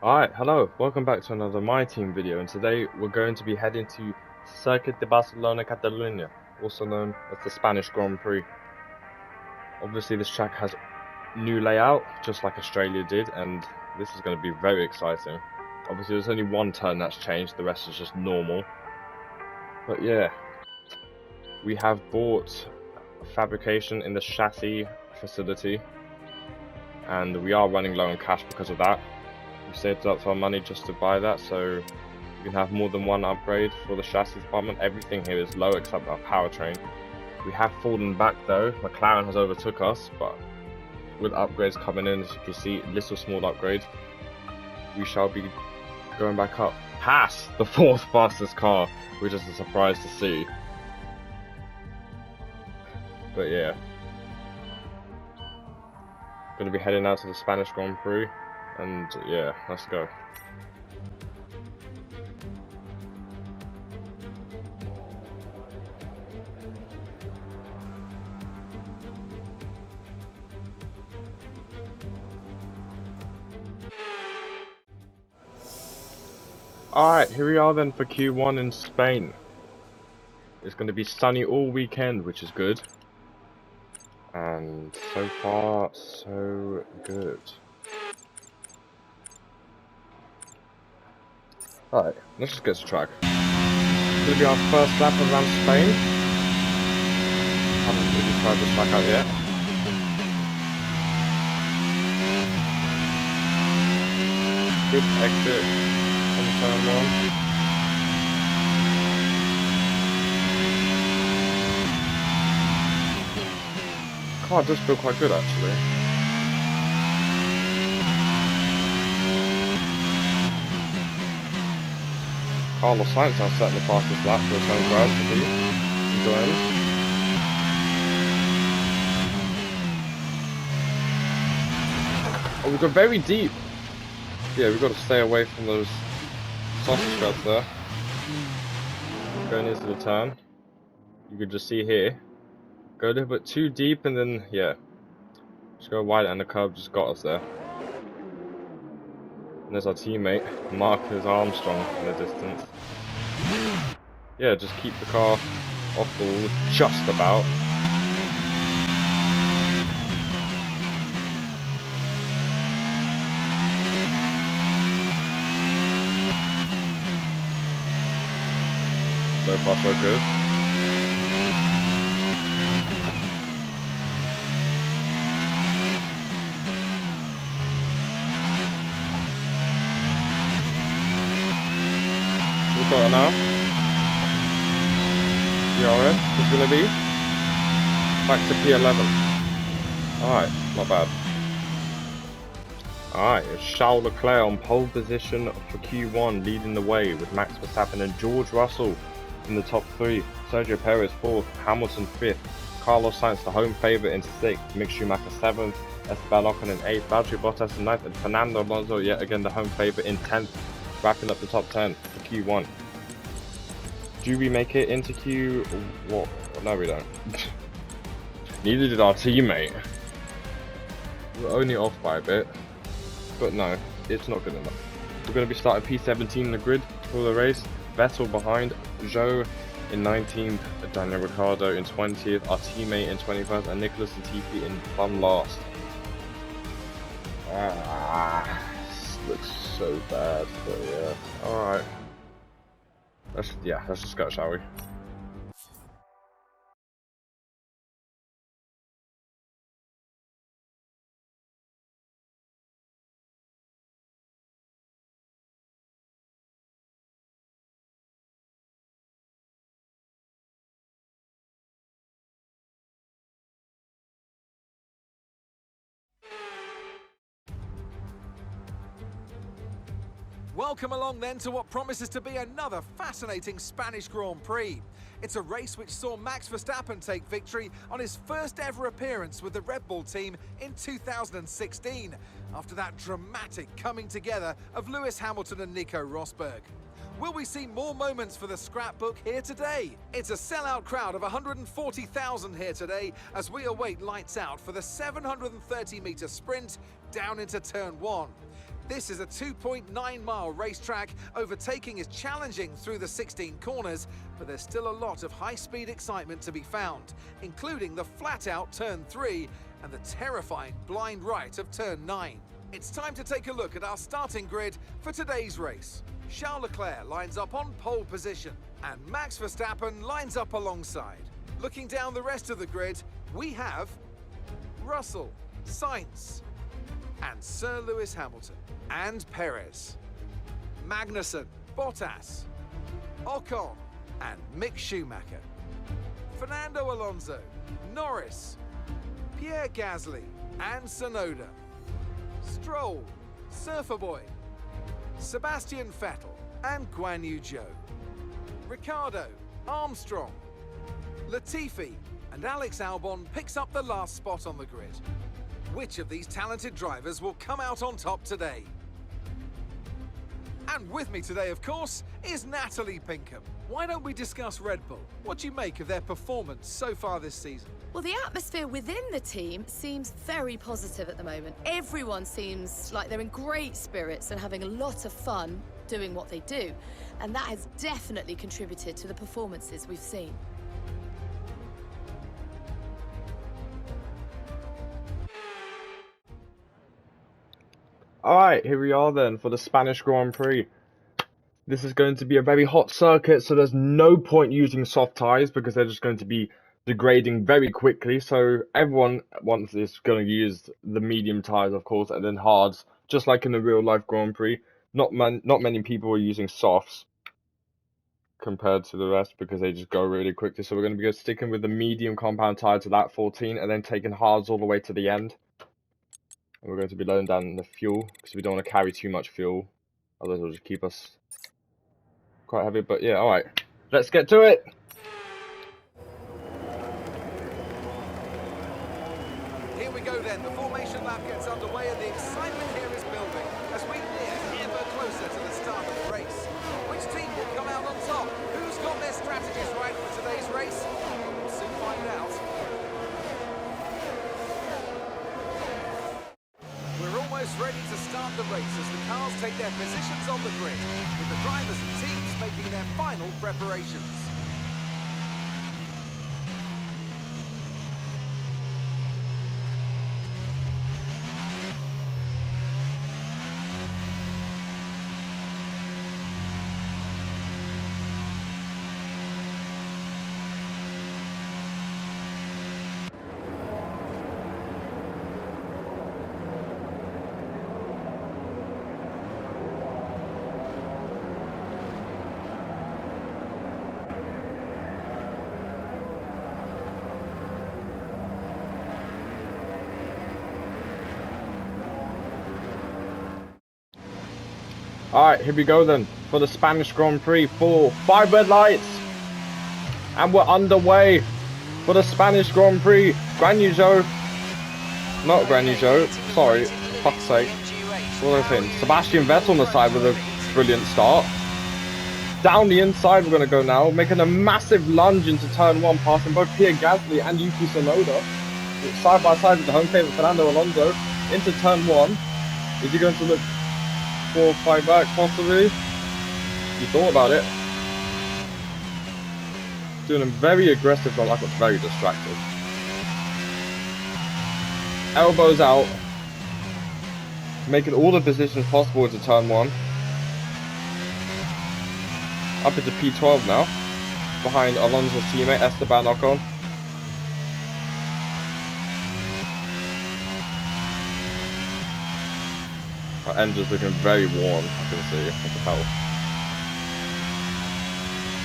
Alright, hello, welcome back to another My Team video, and today we're going to be heading to Circuit de Barcelona Catalunya, also known as the Spanish Grand Prix. Obviously this track has new layout, just like Australia did, and this is going to be very exciting. Obviously there's only one turn that's changed, the rest is just normal. But yeah, we have bought fabrication in the chassis facility, and we are running low on cash because of that. We saved up our money just to buy that, so we can have more than one upgrade for the chassis department. Everything here is low except our powertrain. We have fallen back though. McLaren has overtook us, but with upgrades coming in, as you can see, little small upgrades, we shall be going back up past the fourth fastest car, which is a surprise to see. But yeah, gonna be heading out to the Spanish Grand Prix, and yeah, let's go. Alright, here we are then for Q1 in Spain. It's going to be sunny all weekend, which is good. And so far, so good. Alright, let's just get to track. It's going to be our first lap around Spain. Haven't really tried this track out yet. Good exit. Turn one. Car does feel quite good actually. Carlos Sainz has set the fastest lap for his home crowd to be enjoying. Oh, we got very deep. Yeah, we've got to stay away from those sausage cuts there. Going into the turn, you can just see here, go a little bit too deep and then yeah, just go wide, and the curve just got us there. And there's our teammate Marcus Armstrong in the distance. Yeah, just keep the car off the wall just about. So far so good. We've got it now. DRS is going to be back to P11. Alright, not bad. Alright, it's Charles Leclerc on pole position for Q1, leading the way with Max Verstappen and George Russell in the top 3, Sergio Perez 4th, Hamilton 5th, Carlos Sainz the home favourite in 6th, Mick Schumacher 7th, Esteban Ocon in 8th, Valtteri Bottas in 9th, and Fernando ALONSO yet again the home favourite in 10th, wrapping up the top 10 for Q1. Do we make it into Q... what? No we don't. Neither did our teammate. We're only off by a bit, but no, it's not good enough. We're going to be starting P17 in the grid for the race. Vettel behind, Zhou in 19th, Daniel Ricciardo in 20th, our teammate in 21st, and Nicholas Latifi in fun last. This looks so bad, but yeah. Alright. Let's just go, shall we? Welcome along then to what promises to be another fascinating Spanish Grand Prix. It's a race which saw Max Verstappen take victory on his first ever appearance with the Red Bull team in 2016, after that dramatic coming together of Lewis Hamilton and Nico Rosberg. Will we see more moments for the scrapbook here today? It's a sellout crowd of 140,000 here today as we await lights out for the 730-metre sprint down into Turn 1. This is a 2.9-mile racetrack. Overtaking is challenging through the 16 corners, but there's still a lot of high-speed excitement to be found, including the flat-out Turn 3 and the terrifying blind right of Turn 9. It's time to take a look at our starting grid for today's race. Charles Leclerc lines up on pole position, and Max Verstappen lines up alongside. Looking down the rest of the grid, we have Russell, Sainz, and Sir Lewis Hamilton, and Perez, Magnussen, Bottas, Ocon, and Mick Schumacher, Fernando Alonso, Norris, Pierre Gasly, and Tsunoda, Stroll, Surfer Boy, Sebastian Vettel, and Guan Yu Zhou, Ricciardo, Armstrong, Latifi, and Alex Albon picks up the last spot on the grid. Which of these talented drivers will come out on top today? And with me today, of course, is Natalie Pinkham. Why don't we discuss Red Bull? What do you make of their performance so far this season? Well, the atmosphere within the team seems very positive at the moment. Everyone seems like they're in great spirits and having a lot of fun doing what they do. And that has definitely contributed to the performances we've seen. Alright, here we are then for the Spanish Grand Prix. This is going to be a very hot circuit, so there's no point using soft tyres because they're just going to be degrading very quickly. So everyone is going to use the medium tyres, of course, and then hards, just like in the real life Grand Prix. Not many people are using softs compared to the rest because they just go really quickly. So we're going to be sticking with the medium compound tyre to that 14 and then taking hards all the way to the end. And we're going to be lowering down the fuel because we don't want to carry too much fuel, otherwise it'll just keep us quite heavy. But yeah, alright, let's get to it. Here we go then, the formation lap gets underway and the excitement here is building as we near ever closer to the start of the race. Which team will come out on top? Who's got their strategies right for today's race? We'll soon find out. We're almost ready to start the race as the cars take their positions on the grid, with the drivers and teams making their final preparations. Alright, here we go then for the Spanish Grand Prix. 5 red lights. And we're underway for the Spanish Grand Prix. Guan Yu Zhou. Not Guan Yu Zhou. Sorry. Fuck's sake. What was I saying? Sebastian VETTEL on the side with a brilliant start. Down the inside we're going to go now. Making a massive lunge into turn 1. Passing both Pierre Gasly and Yuki Tsunoda. Side by side with the home favourite Fernando Alonso. Into turn 1. Is he going to look 4 or 5 back possibly? You thought about it. Doing a very aggressive, but I got very distracted. Elbows out. Making all the positions possible into turn 1. Up into P12 now. Behind Alonso's teammate Esteban Ocon. Our engine's looking very warm, I can see. What the hell?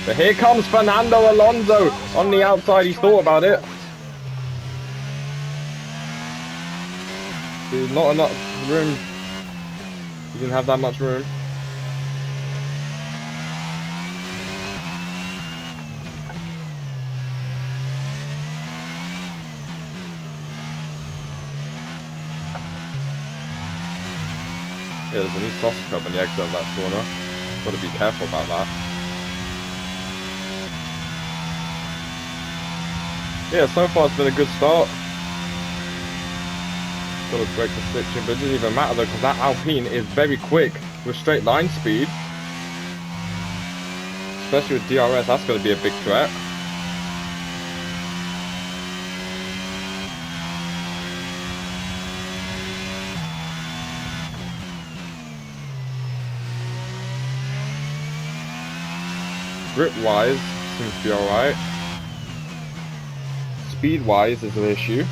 But here comes Fernando Alonso on the outside. He's thought about it. There's not enough room. He didn't have that much room. Yeah, there's a new sausage cup on the exit of that corner. Got to be careful about that. Yeah, so far it's been a good start. Gotta break the switching, but it doesn't even matter though, because that Alpine is very quick with straight line speed. Especially with DRS, that's gonna be a big threat. Grip-wise, seems to be alright. Speed-wise is an issue.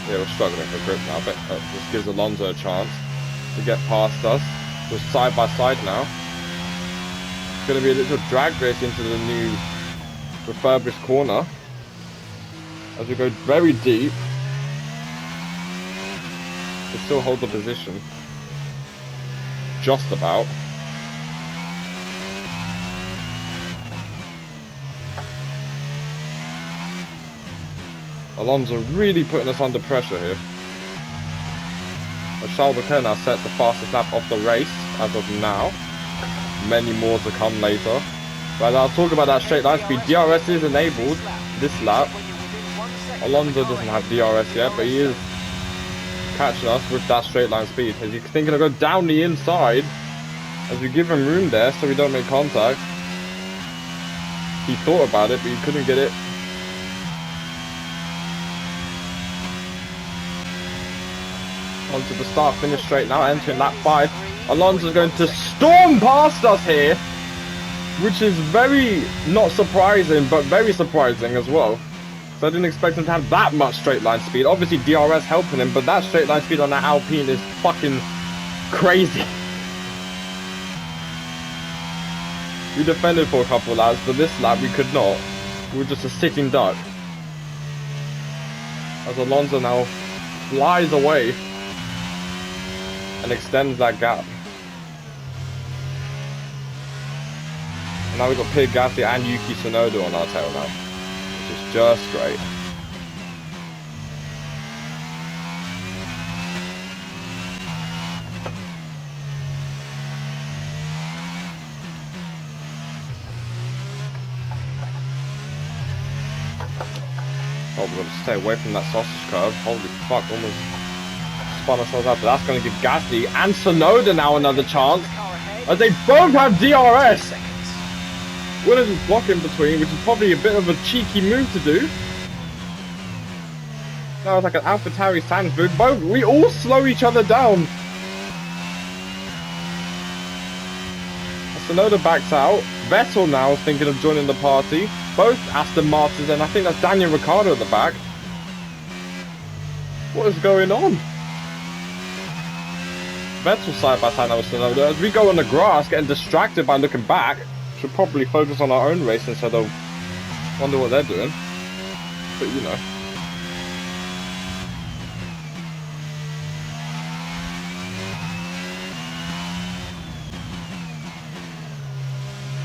Yeah, we're struggling for grip now, but this gives Alonso a chance to get past us. We're side by side now. It's going to be a little drag race into the new refurbished corner as we go very deep. We still hold the position, just about. Alonso really putting us under pressure here. As Charles Leclerc now sets the fastest lap of the race as of now. Many more to come later. But I'll talk about that straight line speed. DRS is enabled this lap. Alonso doesn't have DRS yet, but he is catching us with that straight line speed. As he's thinking to go down the inside, as we give him room there so we don't make contact. He thought about it, but he couldn't get it. Onto the start finish straight now, entering lap 5. Alonso's going to storm past us here, which is very not surprising, but very surprising as well. So I didn't expect him to have that much straight line speed. Obviously DRS helping him, but that straight line speed on that Alpine is fucking crazy. We defended for a couple of laps, but this lap we could not. We were just a sitting duck. As Alonso now flies away and extends that gap. And now we've got Pierre GASLY and Yuki Tsunoda on our tail now, which is just great. Oh, we're going to stay away from that sausage curve. Holy fuck, almost spun ourselves out, but that's going to give Gasly and Tsunoda now another chance, as they both have DRS. We're going to just block in between, which is probably a bit of a cheeky move to do. That was like an AlphaTauri Sans move. We all slow each other down. Tsunoda backs out. Vettel now is thinking of joining the party. Both Aston Martins, and I think that's Daniel Ricciardo at the back. What is going on? Vettel side by side now with Tsunoda. As we go on the grass, getting distracted by looking back, should probably focus on our own race instead of wonder what they're doing. But you know.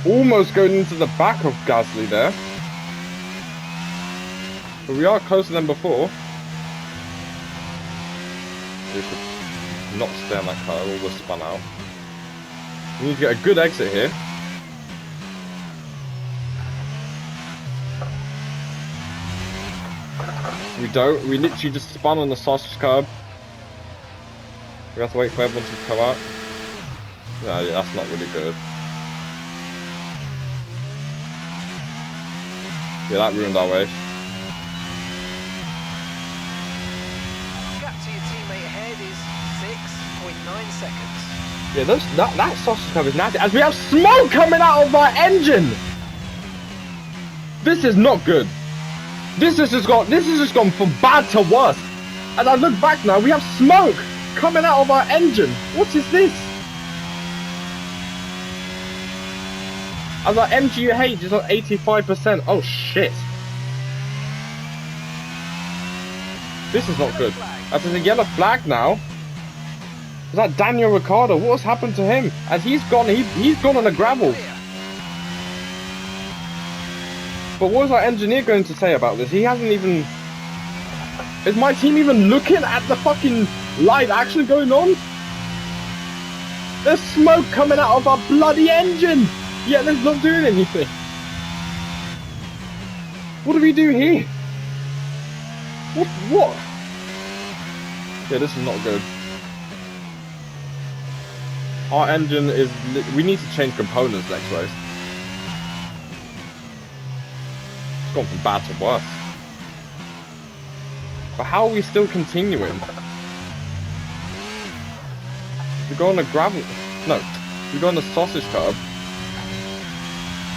Almost going into the back of Gasly there. But we are closer than before. We should not stay on that car, or we'll spun out. We need to get a good exit here. We don't. We literally just spun on the sausage curb. We have to wait for everyone to come out. Yeah, that's not really good. Yeah, that ruined our race. Gap to your teammate ahead is 6.9 seconds. Yeah, that sausage curve is nasty. As we have smoke coming out of our engine. This is not good. This has just gone from bad to worse. As I look back now, we have smoke coming out of our engine. What is this? As our MGUH is on 85%. Oh shit. This is not good. As there's a yellow flag now. Is that Daniel Ricciardo? What has happened to him? As he's gone on the gravel. But what is our engineer going to say about this? He hasn't even... Is my team even looking at the fucking live action going on? There's smoke coming out of our bloody engine! Yet it's not doing anything. What do we do here? What? Yeah, this is not good. Our engine is... We need to change components next race. It's gone from bad to worse. But how are we still continuing? We go on the gravel... No. We go on the sausage curb.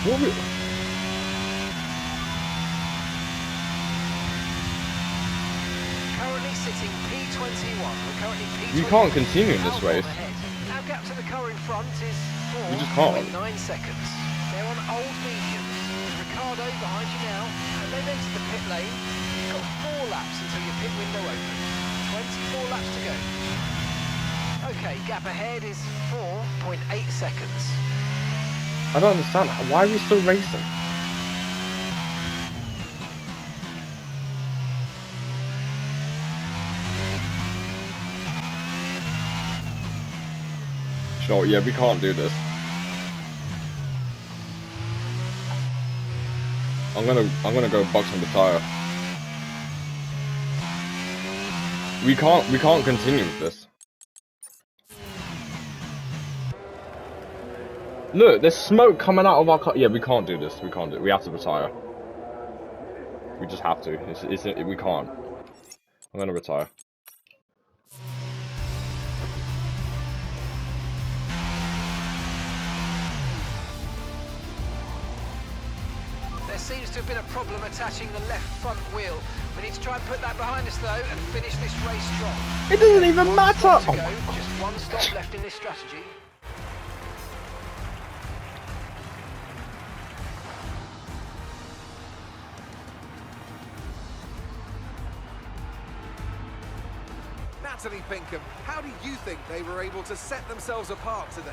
What are we... Currently sitting P21. We're currently P21. We can't continue in this race. Our gap to the car in front is 4.9 We just can't. seconds. They're on old mediums. Ricardo behind you now, and they've entered the pit lane. You've got 4 laps until your pit window opens. 24 laps to go. Okay, gap ahead is 4.8 seconds. I don't understand. Why are we still racing? Sure, yeah, we can't do this. I'm gonna go box on the tire. We can't continue with this. Look, there's smoke coming out of our car. Yeah, we can't do this. We can't do it. We have to retire. We just have to. We can't. I'm gonna retire. There seems to have been a problem attaching the left front wheel. We need to try and put that behind us though and finish this race strong. It doesn't even matter! To go. Just one stop left in this strategy. Natalie Pinkham, how do you think they were able to set themselves apart today?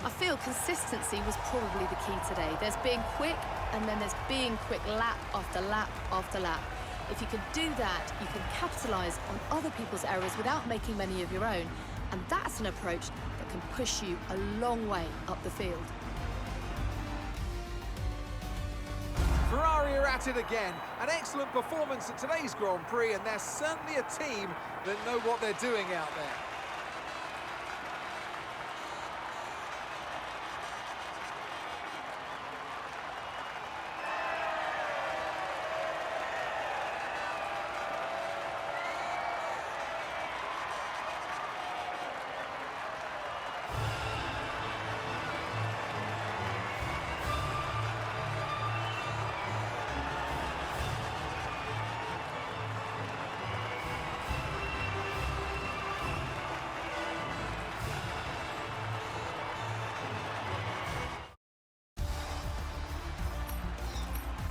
I feel consistency was probably the key today. There's being quick, and then there's being quick lap after lap after lap. If you can do that, you can capitalise on other people's errors without making many of your own. And that's an approach that can push you a long way up the field. Ferrari are at it again. An excellent performance at today's Grand Prix, and they're certainly a team that know what they're doing out there.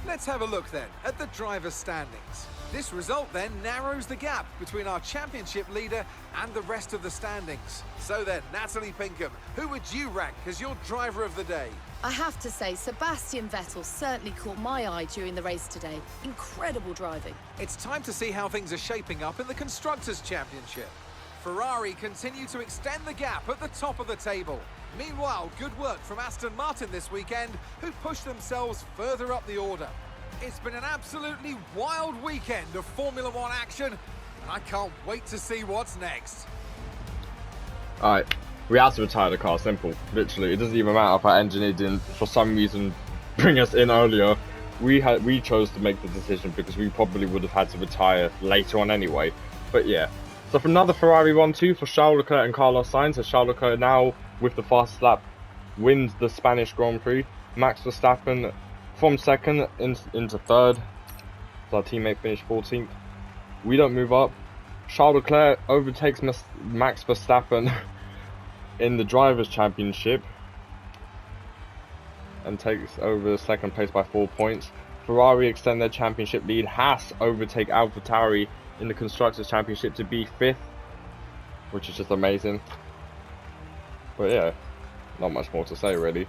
Let's have a look then at the driver's standings. This result then narrows the gap between our championship leader and the rest of the standings. So then, Natalie Pinkham, who would you rank as your driver of the day? I have to say, Sebastian Vettel certainly caught my eye during the race today. Incredible driving. It's time to see how things are shaping up in the Constructors' Championship. Ferrari continue to extend the gap at the top of the table. Meanwhile, good work from Aston Martin this weekend, who pushed themselves further up the order. It's been an absolutely wild weekend of Formula One action, and I can't wait to see what's next. Alright, we have to retire the car, simple. Literally, it doesn't even matter if our engineer didn't, for some reason, bring us in earlier. We chose to make the decision because we probably would have had to retire later on anyway. But yeah, so for another Ferrari 1-2 for Charles Leclerc and Carlos Sainz, as Charles Leclerc now, with the fast lap, wins the Spanish Grand Prix. Max Verstappen from second into third. So our teammate finished 14th. We don't move up. Charles Leclerc overtakes Max Verstappen in the Drivers' Championship and takes over second place by 4 points. Ferrari extend their championship lead. Haas overtake AlphaTauri in the Constructors' Championship to be 5th, which is just amazing. But yeah, not much more to say really.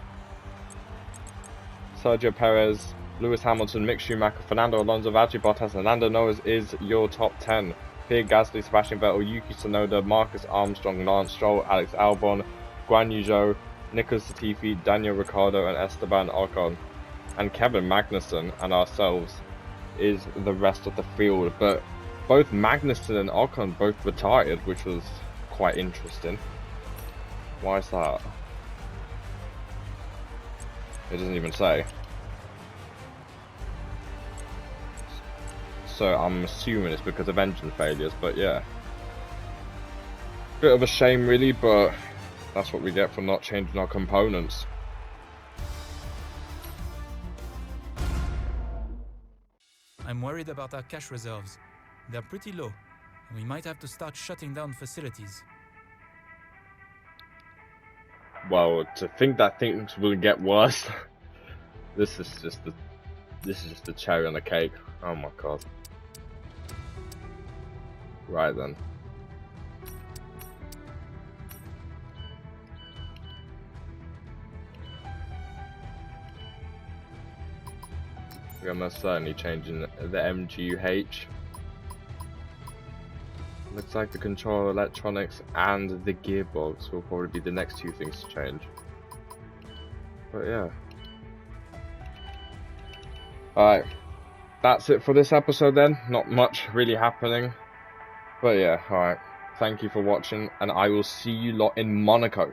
Sergio Perez, Lewis Hamilton, Mick Schumacher, Fernando Alonso, Valtteri Bottas, and Lando Norris is your top 10. Pierre Gasly, Sebastian Vettel, Yuki Tsunoda, Marcus Armstrong, Lance Stroll, Alex Albon, Guan Yu Zhou, Nicholas Latifi, Daniel Ricciardo, and Esteban Ocon, and Kevin Magnussen and ourselves is the rest of the field. But both Magnussen and Ocon both retired, which was quite interesting. Why is that? It doesn't even say. So I'm assuming it's because of engine failures, but yeah. Bit of a shame really, but that's what we get for not changing our components. I'm worried about our cash reserves. They're pretty low, and we might have to start shutting down facilities. Well, to think that things will get worse, this is just the cherry on the cake. Oh my god. Right then. We're almost certainly changing the MGUH. Looks like the control electronics and the gearbox will probably be the next two things to change. But yeah. Alright. That's it for this episode then. Not much really happening. But yeah, alright. Thank you for watching, and I will see you lot in Monaco.